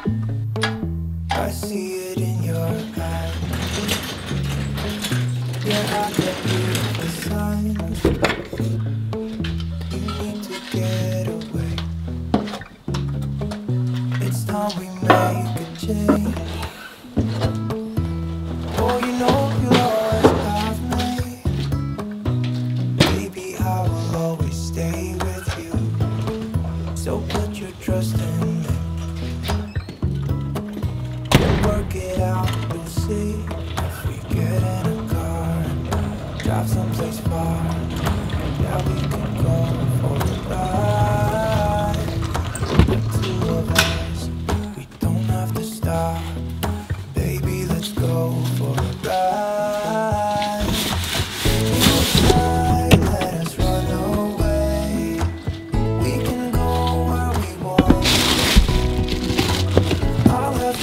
I see it in your eyes. Yeah, I get you the signs. You need to get away. It's time we make a change. Oh, you know you'll always have me. Baby, I will always stay with you. So put your trust in me. Work it out, you'll see. If we get in a car and drive someplace far, yeah, we can go for a ride. The two of us, we don't have to stop. Baby, let's go for a ride. Let us run away. We can go where we want. I'll have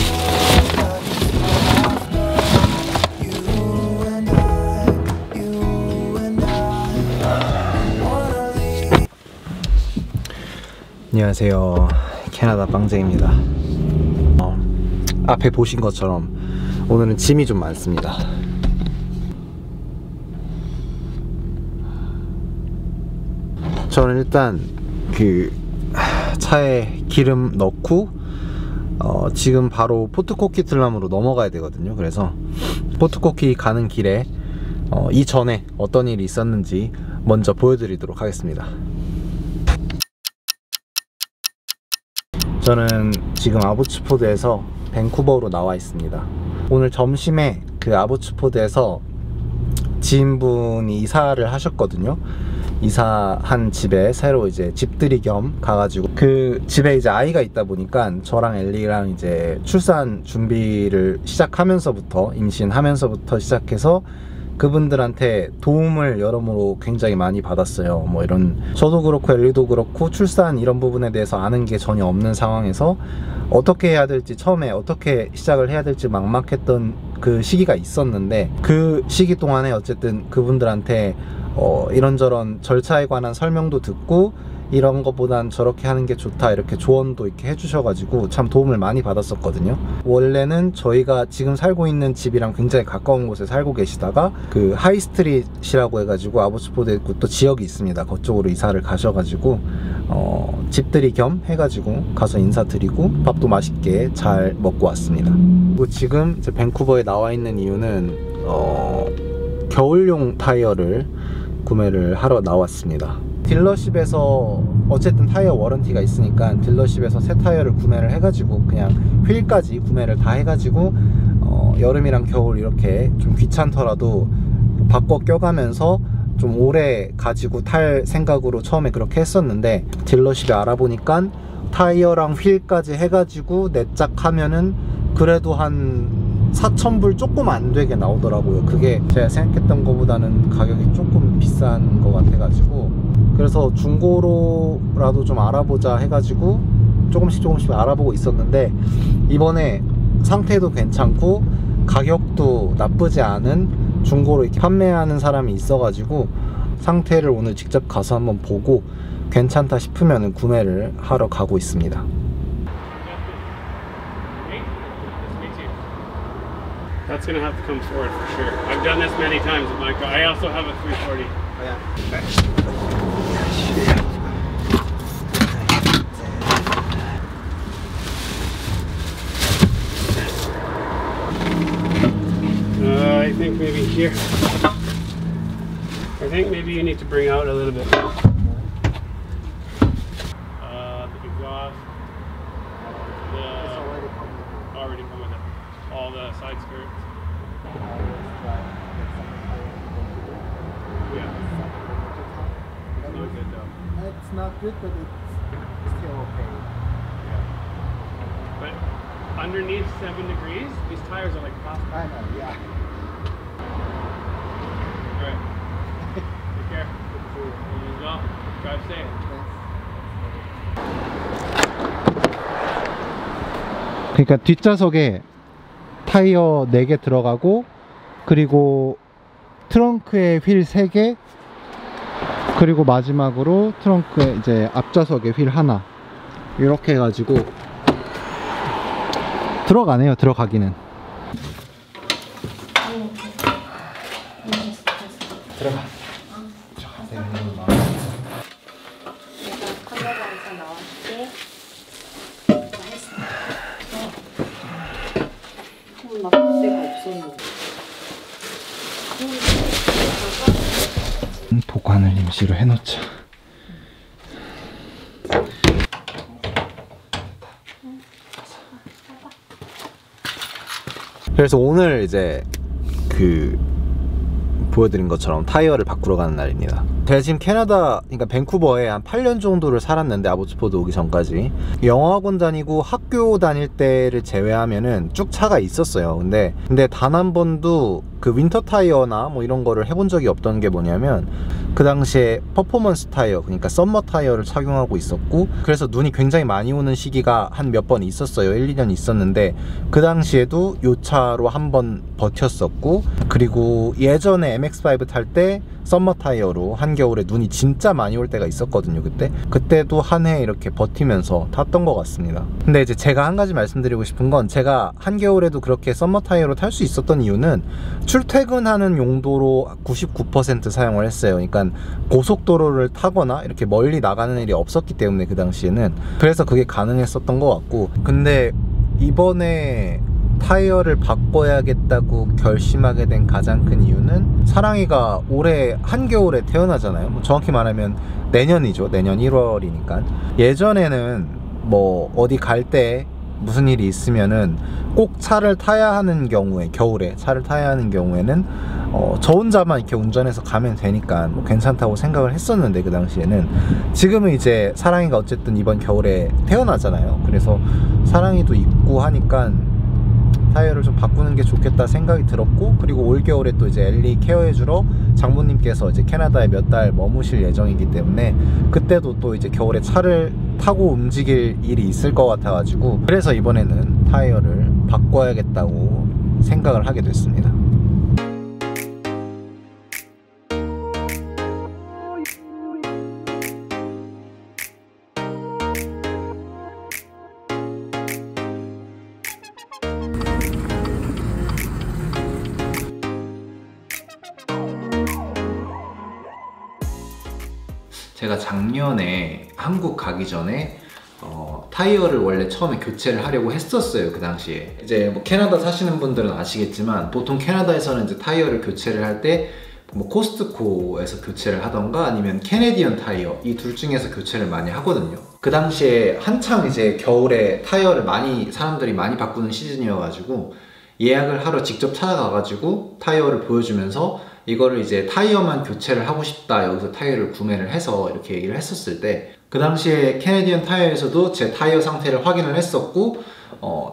안녕하세요, 캐나다 빵쟁입니다. 앞에 보신 것처럼 오늘은 짐이 좀 많습니다. 저는 일단 그 차에 기름 넣고 지금 바로 포트 코키틀람으로 넘어가야 되거든요. 그래서 포트 코키 가는 길에 이전에 어떤 일이 있었는지 먼저 보여드리도록 하겠습니다. 저는 지금 아보츠포드에서 밴쿠버로 나와 있습니다. 오늘 점심에 그 아보츠포드에서 지인분이 이사를 하셨거든요. 이사한 집에 새로 이제 집들이 겸 가가지고, 그 집에 이제 아이가 있다 보니까 저랑 엘리랑 이제 출산 준비를 시작하면서부터, 임신하면서부터 시작해서 그분들한테 도움을 여러모로 굉장히 많이 받았어요. 뭐 이런, 저도 그렇고 엘리도 그렇고 출산 이런 부분에 대해서 아는 게 전혀 없는 상황에서 어떻게 해야 될지, 처음에 어떻게 시작을 해야 될지 막막했던 그 시기가 있었는데, 그 시기 동안에 어쨌든 그분들한테 이런저런 절차에 관한 설명도 듣고, 이런 것보단 저렇게 하는 게 좋다 이렇게 조언도 이렇게 해주셔가지고 참 도움을 많이 받았었거든요. 원래는 저희가 지금 살고 있는 집이랑 굉장히 가까운 곳에 살고 계시다가 그 하이스트릿이라고 해가지고 아보츠포드에 있고 또 지역이 있습니다. 그쪽으로 이사를 가셔가지고 집들이 겸 해가지고 가서 인사드리고 밥도 맛있게 잘 먹고 왔습니다. 그리고 지금 이제 밴쿠버에 나와 있는 이유는 겨울용 타이어를 구매를 하러 나왔습니다. 딜러십에서 어쨌든 타이어 워런티가 있으니까 딜러십에서 새 타이어를 구매를 해가지고 그냥 휠까지 구매를 다 해가지고 여름이랑 겨울 이렇게 좀 귀찮더라도 바꿔 껴가면서 좀 오래 가지고 탈 생각으로 처음에 그렇게 했었는데, 딜러십에 알아보니까 타이어랑 휠까지 해가지고 내짝하면은 그래도 한 4,000불 조금 안 되게 나오더라고요. 그게 제가 생각했던 것보다는 가격이 조금 비싼 것 같아가지고, 그래서 중고로라도 좀 알아보자 해가지고 조금씩 알아보고 있었는데, 이번에 상태도 괜찮고 가격도 나쁘지 않은 중고로 이렇게 판매하는 사람이 있어가지고 상태를 오늘 직접 가서 한번 보고 괜찮다 싶으면 구매를 하러 가고 있습니다. That's gonna have to come forward for sure. I've done this many times with my car. I also have a 340. Oh, yeah. I think maybe here. I think maybe you need to bring out a little bit. The exhaust. Already come with it. All the side skirts. Yeah. It's not good though. It's not good, but it's still okay. Yeah. But underneath 7 degrees, these tires are like plastic. I know, yeah. Alright. Take care. You as well. Drive safe. 그러니까 뒷좌석에 타이어 4개 들어가고, 그리고 트렁크에 휠 3개, 그리고 마지막으로 트렁크에 이제 앞좌석에 휠 하나, 이렇게 해가지고 들어가네요, 들어가기는. 들어가. 내가 카메라에서 나왔게 했어. 나 그때가 없었는데. 보관을 임시로 해놓자. 그래서 오늘 이제 보여드린 것처럼 타이어를 바꾸러 가는 날입니다. 제가 지금 캐나다, 그러니까 밴쿠버에 한 8년 정도를 살았는데, 아보츠포드 오기 전까지 영어학원 다니고 학교 다닐 때를 제외하면은 쭉 차가 있었어요. 근데 단 한 번도 그 윈터 타이어나 뭐 이런 거를 해본 적이 없던 게 뭐냐면, 그 당시에 퍼포먼스 타이어, 그러니까 썸머 타이어를 착용하고 있었고, 그래서 눈이 굉장히 많이 오는 시기가 한 몇 번 있었어요. 1, 2년 있었는데, 그 당시에도 요 차로 한 번 버텼었고, 그리고 예전에 MX5 탈 때 썸머 타이어로 한겨울에 눈이 진짜 많이 올 때가 있었거든요. 그때도 한 해 이렇게 버티면서 탔던 것 같습니다. 근데 이제 제가 한 가지 말씀드리고 싶은 건, 제가 한겨울에도 그렇게 썸머 타이어로 탈 수 있었던 이유는 출퇴근하는 용도로 99% 사용을 했어요. 그러니까 고속도로를 타거나 이렇게 멀리 나가는 일이 없었기 때문에, 그 당시에는. 그래서 그게 가능했었던 것 같고, 근데 이번에 타이어를 바꿔야겠다고 결심하게 된 가장 큰 이유는, 사랑이가 올해 한겨울에 태어나잖아요. 정확히 말하면 내년이죠. 내년 1월이니까. 예전에는 뭐 어디 갈 때 무슨 일이 있으면은 꼭 차를 타야 하는 경우에, 겨울에 차를 타야 하는 경우에는 저 혼자만 이렇게 운전해서 가면 되니까 뭐 괜찮다고 생각을 했었는데, 그 당시에는. 지금은 이제 사랑이가 어쨌든 이번 겨울에 태어나잖아요. 그래서 사랑이도 있고 하니까 타이어를 좀 바꾸는 게 좋겠다 생각이 들었고, 그리고 올 겨울에 또 이제 엘리 케어해주러 장모님께서 이제 캐나다에 몇 달 머무실 예정이기 때문에, 그때도 또 이제 겨울에 차를 타고 움직일 일이 있을 것 같아가지고, 그래서 이번에는 타이어를 바꿔야겠다고 생각을 하게 됐습니다. 제가 작년에 한국 가기 전에 타이어를 원래 처음에 교체를 하려고 했었어요. 그 당시에 이제 뭐 캐나다 사시는 분들은 아시겠지만, 보통 캐나다에서는 이제 타이어를 교체를 할 때 뭐 코스트코에서 교체를 하던가 아니면 캐네디언 타이어, 이 둘 중에서 교체를 많이 하거든요. 그 당시에 한창 이제 겨울에 타이어를 사람들이 많이 바꾸는 시즌이어가지고, 예약을 하러 직접 찾아가가지고 타이어를 보여주면서 이거를 이제 타이어만 교체를 하고 싶다, 여기서 타이어를 구매를 해서 이렇게 얘기를 했었을 때, 그 당시에 캐네디언 타이어에서도 제 타이어 상태를 확인을 했었고,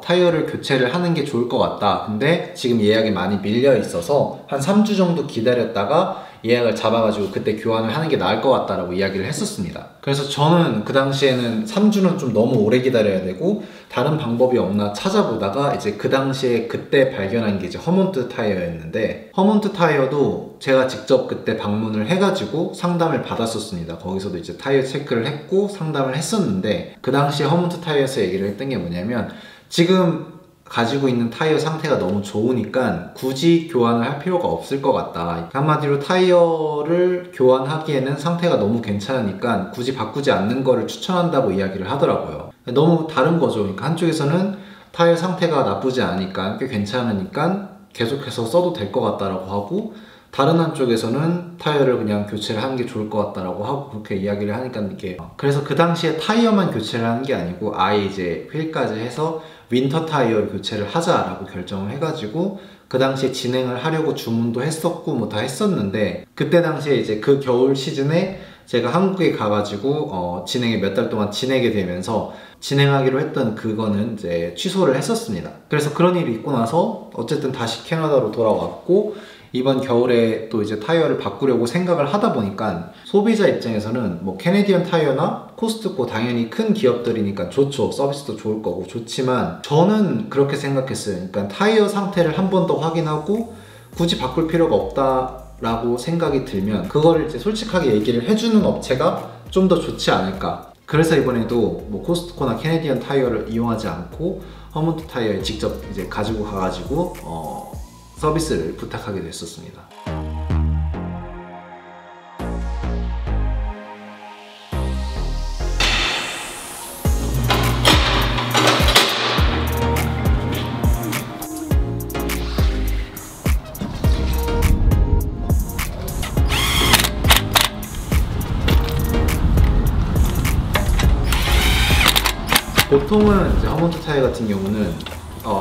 타이어를 교체를 하는 게 좋을 것 같다. 근데 지금 예약이 많이 밀려 있어서 한 3주 정도 기다렸다가 예약을 잡아가지고 그때 교환을 하는 게 나을 것 같다라고 이야기를 했었습니다. 그래서 저는 그 당시에는 3주는 좀 너무 오래 기다려야 되고 다른 방법이 없나 찾아보다가, 이제 그 당시에 그때 발견한 게 이제 허몬트 타이어였는데, 허몬트 타이어도 제가 직접 그때 방문을 해가지고 상담을 받았었습니다. 거기서도 이제 타이어 체크를 했고 상담을 했었는데, 그 당시에 허몬트 타이어에서 얘기를 했던 게 뭐냐면, 지금 가지고 있는 타이어 상태가 너무 좋으니까 굳이 교환을 할 필요가 없을 것 같다. 한마디로 타이어를 교환하기에는 상태가 너무 괜찮으니까 굳이 바꾸지 않는 거를 추천한다고 이야기를 하더라고요. 너무 다른 거죠. 그러니까 한쪽에서는 타이어 상태가 나쁘지 않으니까, 꽤 괜찮으니까 계속해서 써도 될 것 같다라고 하고, 다른 한쪽에서는 타이어를 그냥 교체를 하는 게 좋을 것 같다라고 하고, 그렇게 이야기를 하니까 이게, 그래서 그 당시에 타이어만 교체를 하는 게 아니고 아예 이제 휠까지 해서 윈터 타이어를 교체를 하자라고 결정을 해가지고 그 당시에 진행을 하려고 주문도 했었고 뭐 다 했었는데, 그때 당시에 이제 그 겨울 시즌에 제가 한국에 가가지고 진행에 몇 달 동안 지내게 되면서 진행하기로 했던 그거는 이제 취소를 했었습니다. 그래서 그런 일이 있고 나서 어쨌든 다시 캐나다로 돌아왔고, 이번 겨울에 또 이제 타이어를 바꾸려고 생각을 하다 보니까, 소비자 입장에서는 뭐 캐네디언 타이어나 코스트코, 당연히 큰 기업들이니까 좋죠. 서비스도 좋을 거고 좋지만, 저는 그렇게 생각했어요. 그러니까 타이어 상태를 한 번 더 확인하고 굳이 바꿀 필요가 없다라고 생각이 들면, 그거를 이제 솔직하게 얘기를 해주는 업체가 좀 더 좋지 않을까. 그래서 이번에도 뭐 코스트코나 캐네디언 타이어를 이용하지 않고 허먼트 타이어에 직접 이제 가지고 가가지고 서비스를 부탁하게 됐었습니다. 보통은 이제 허먼트 타이어 같은 경우는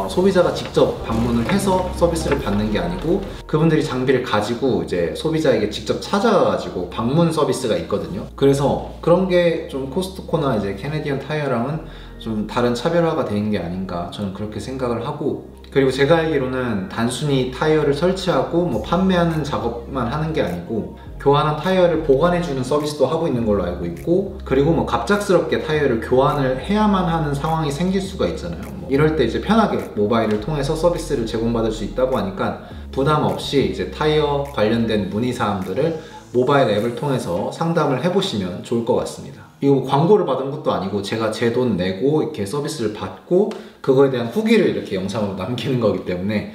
소비자가 직접 방문을 해서 서비스를 받는 게 아니고 그분들이 장비를 가지고 이제 소비자에게 직접 찾아가지고 방문 서비스가 있거든요. 그래서 그런 게 좀 코스트코나 이제 캐네디언 타이어랑은 좀 다른 차별화가 되는 게 아닌가 저는 그렇게 생각을 하고, 그리고 제가 알기로는 단순히 타이어를 설치하고 뭐 판매하는 작업만 하는 게 아니고 교환한 타이어를 보관해주는 서비스도 하고 있는 걸로 알고 있고, 그리고 뭐 갑작스럽게 타이어를 교환을 해야만 하는 상황이 생길 수가 있잖아요. 뭐 이럴 때 이제 편하게 모바일을 통해서 서비스를 제공받을 수 있다고 하니까 부담 없이 이제 타이어 관련된 문의사항들을 모바일 앱을 통해서 상담을 해보시면 좋을 것 같습니다. 이거 뭐 광고를 받은 것도 아니고 제가 제 돈 내고 이렇게 서비스를 받고 그거에 대한 후기를 이렇게 영상으로 남기는 거기 때문에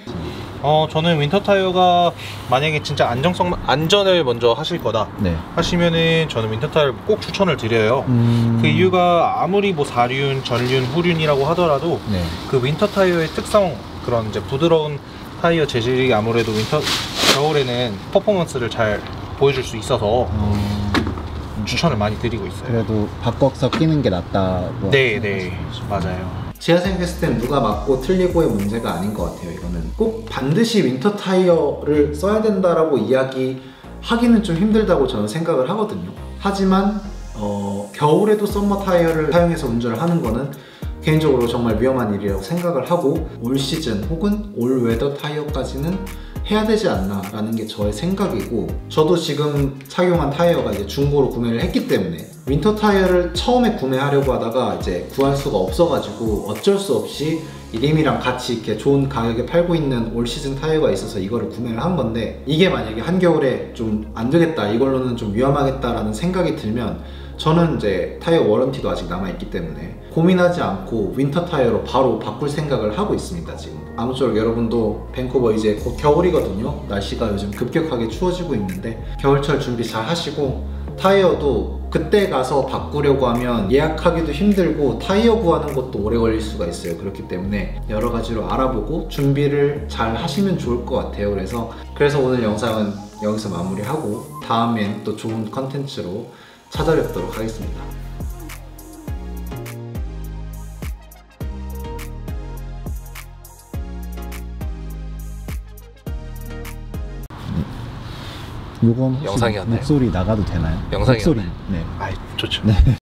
저는 윈터 타이어가 만약에 진짜 안전을 먼저 하실 거다 하시면은 저는 윈터 타이어를 꼭 추천을 드려요. 그 이유가 아무리 뭐 4륜, 전륜, 후륜이라고 하더라도 그 윈터 타이어의 특성, 그런 이제 부드러운 타이어 재질이 아무래도 겨울에는 퍼포먼스를 잘 보여줄 수 있어서 추천을 많이 드리고 있어요. 그래도 바꿔서 끼는 게 낫다고. 네, 맞아요. 제가 생각했을 땐 누가 맞고 틀리고의 문제가 아닌 것 같아요. 이거는 꼭 반드시 윈터 타이어를 써야 된다라고 이야기하기는 좀 힘들다고 저는 생각을 하거든요. 하지만 겨울에도 썸머 타이어를 사용해서 운전을 하는 거는 개인적으로 정말 위험한 일이라고 생각을 하고, 올 시즌 혹은 올 웨더 타이어까지는 해야 되지 않나 라는 게 저의 생각이고, 저도 지금 착용한 타이어가 이제 중고로 구매를 했기 때문에 윈터 타이어를 처음에 구매하려고 하다가 이제 구할 수가 없어가지고 어쩔 수 없이 리미랑 같이 이렇게 좋은 가격에 팔고 있는 올 시즌 타이어가 있어서 이거를 구매를 한 건데, 이게 만약에 한겨울에 좀 안 되겠다, 이걸로는 좀 위험하겠다라는 생각이 들면 저는 이제 타이어 워런티도 아직 남아있기 때문에 고민하지 않고 윈터 타이어로 바로 바꿀 생각을 하고 있습니다. 지금 아무쪼록 여러분도 밴쿠버 이제 곧 겨울이거든요. 날씨가 요즘 급격하게 추워지고 있는데 겨울철 준비 잘 하시고, 타이어도 그때 가서 바꾸려고 하면 예약하기도 힘들고 타이어 구하는 것도 오래 걸릴 수가 있어요. 그렇기 때문에 여러 가지로 알아보고 준비를 잘 하시면 좋을 것 같아요. 그래서 오늘 영상은 여기서 마무리하고 다음엔 또 좋은 컨텐츠로 찾아뵙도록 하겠습니다. 요건 혹시 영상이었나요? 목소리 나가도 되나요? 영상이었나요? 목소리. 네. 좋죠. 네.